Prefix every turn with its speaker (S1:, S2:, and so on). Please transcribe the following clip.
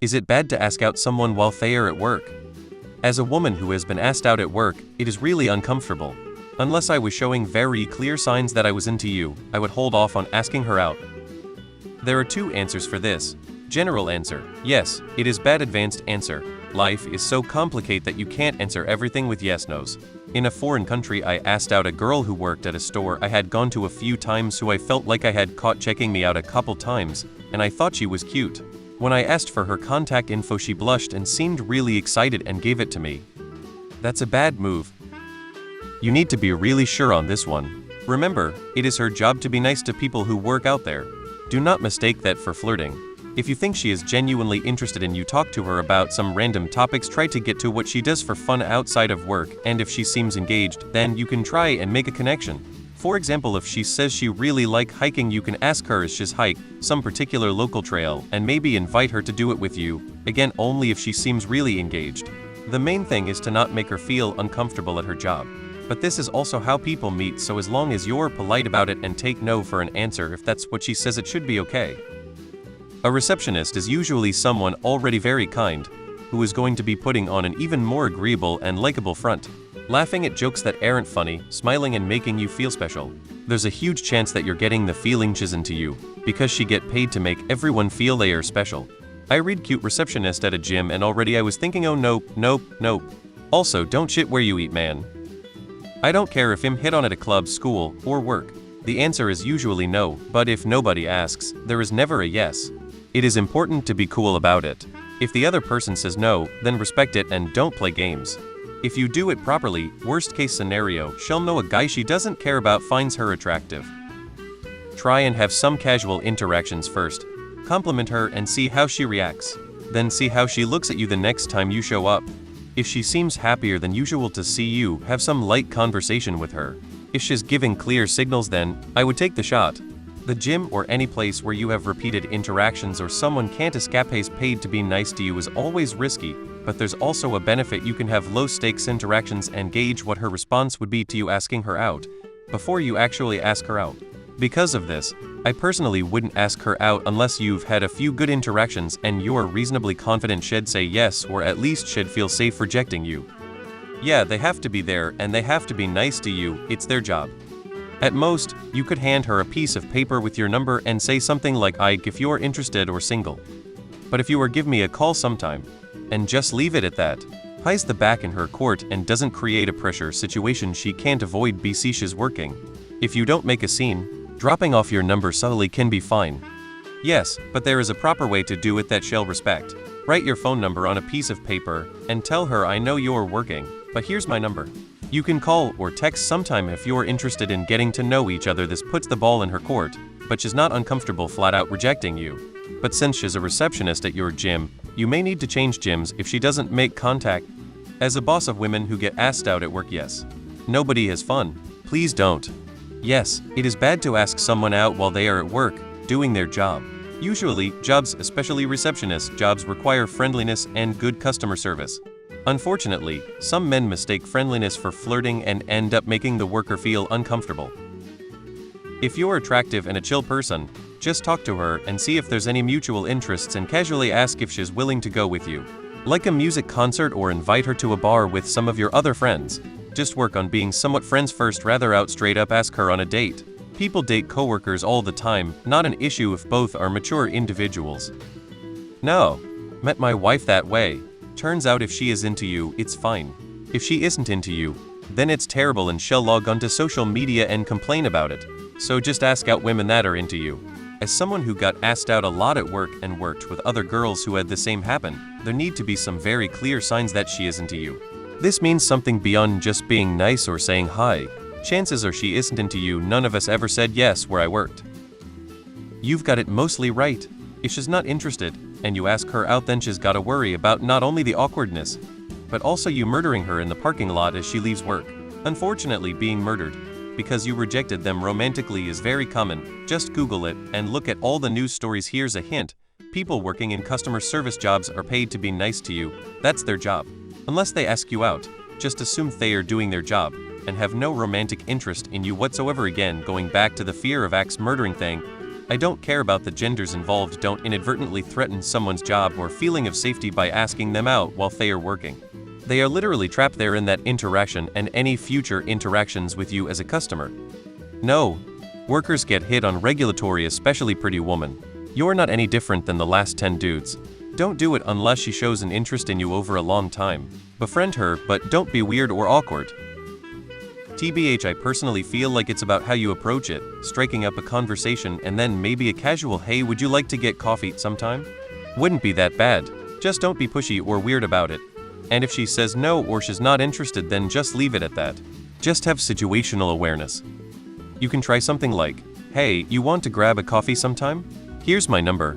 S1: Is it bad to ask out someone while they are at work? As a woman who has been asked out at work, it is really uncomfortable. Unless I was showing very clear signs that I was into you, I would hold off on asking her out. There are two answers for this. General answer: yes, it is bad. Advanced answer: life is so complicated that you can't answer everything with yes/nos. In a foreign country, I asked out a girl who worked at a store I had gone to a few times, who I felt like I had caught checking me out a couple times, and I thought she was cute. When I asked for her contact info, she blushed and seemed really excited and gave it to me. That's a bad move. You need to be really sure on this one. Remember, it is her job to be nice to people who work out there. Do not mistake that for flirting. If you think she is genuinely interested in you, talk to her about some random topics, try to get to what she does for fun outside of work, and if she seems engaged, then you can try and make a connection. For example, if she says she really like hiking, you can ask her if she's hike some particular local trail, and maybe invite her to do it with you, again only if she seems really engaged. The main thing is to not make her feel uncomfortable at her job. But this is also how people meet, so as long as you're polite about it and take no for an answer if that's what she says, it should be okay. A receptionist is usually someone already very kind, who is going to be putting on an even more agreeable and likable front, laughing at jokes that aren't funny, smiling and making you feel special. There's a huge chance that you're getting the feeling she's into you, because she get paid to make everyone feel they are special. I read cute receptionist at a gym and already I was thinking, oh nope, nope, nope. Also, don't shit where you eat, man. I don't care if him hit on at a club, school, or work. The answer is usually no, but if nobody asks, there is never a yes. It is important to be cool about it. If the other person says no, then respect it and don't play games. If you do it properly, worst case scenario, she'll know a guy she doesn't care about finds her attractive. Try and have some casual interactions first. Compliment her and see how she reacts. Then see how she looks at you the next time you show up. If she seems happier than usual to see you, have some light conversation with her. If she's giving clear signals, then I would take the shot. The gym or any place where you have repeated interactions or someone can't escape is paid to be nice to you is always risky, but there's also a benefit. You can have low-stakes interactions and gauge what her response would be to you asking her out, before you actually ask her out. Because of this, I personally wouldn't ask her out unless you've had a few good interactions and you're reasonably confident she'd say yes, or at least she'd feel safe rejecting you. Yeah, they have to be there and they have to be nice to you, it's their job. At most, you could hand her a piece of paper with your number and say something like "Ike if you're interested or single." But if you were give me a call sometime, and just leave it at that. Highs the back in her court and doesn't create a pressure situation she can't avoid. BC she's working. If you don't make a scene, dropping off your number subtly can be fine. Yes, but there is a proper way to do it that she'll respect. Write your phone number on a piece of paper and tell her, I know you're working, but here's my number. You can call or text sometime if you're interested in getting to know each other. This puts the ball in her court, but she's not uncomfortable flat out rejecting you. But since she's a receptionist at your gym, you may need to change gyms if she doesn't make contact. As a boss of women who get asked out at work, yes. Nobody has fun. Please don't. Yes, it is bad to ask someone out while they are at work, doing their job. Usually, jobs, especially receptionist jobs, require friendliness and good customer service. Unfortunately, some men mistake friendliness for flirting and end up making the worker feel uncomfortable. If you're attractive and a chill person, just talk to her and see if there's any mutual interests and casually ask if she's willing to go with you. Like a music concert, or invite her to a bar with some of your other friends. Just work on being somewhat friends first, rather out straight up ask her on a date. People date coworkers all the time, not an issue if both are mature individuals. No, met my wife that way. Turns out if she is into you, it's fine. If she isn't into you, then it's terrible and she'll log onto social media and complain about it. So just ask out women that are into you. As someone who got asked out a lot at work and worked with other girls who had the same happen, there need to be some very clear signs that she is into you. This means something beyond just being nice or saying hi. Chances are she isn't into you. None of us ever said yes where I worked. You've got it mostly right. If she's not interested, and you ask her out, then she's gotta worry about not only the awkwardness, but also you murdering her in the parking lot as she leaves work. Unfortunately, being murdered because you rejected them romantically is very common. Just Google it and look at all the news stories. Here's a hint. People working in customer service jobs are paid to be nice to you. That's their job. Unless they ask you out, just assume they are doing their job and have no romantic interest in you whatsoever. Again, going back to the fear of axe murdering thing, I don't care about the genders involved. Don't inadvertently threaten someone's job or feeling of safety by asking them out while they are working. They are literally trapped there in that interaction and any future interactions with you as a customer. No. Workers get hit on regulatory, especially pretty woman. You're not any different than the last 10 dudes. Don't do it unless she shows an interest in you over a long time. Befriend her, but don't be weird or awkward. TBH, I personally feel like it's about how you approach it, striking up a conversation and then maybe a casual "hey, would you like to get coffee sometime?" Wouldn't be that bad. Just don't be pushy or weird about it. And if she says no or she's not interested, then just leave it at that. Just have situational awareness. You can try something like, "Hey, you want to grab a coffee sometime? Here's my number.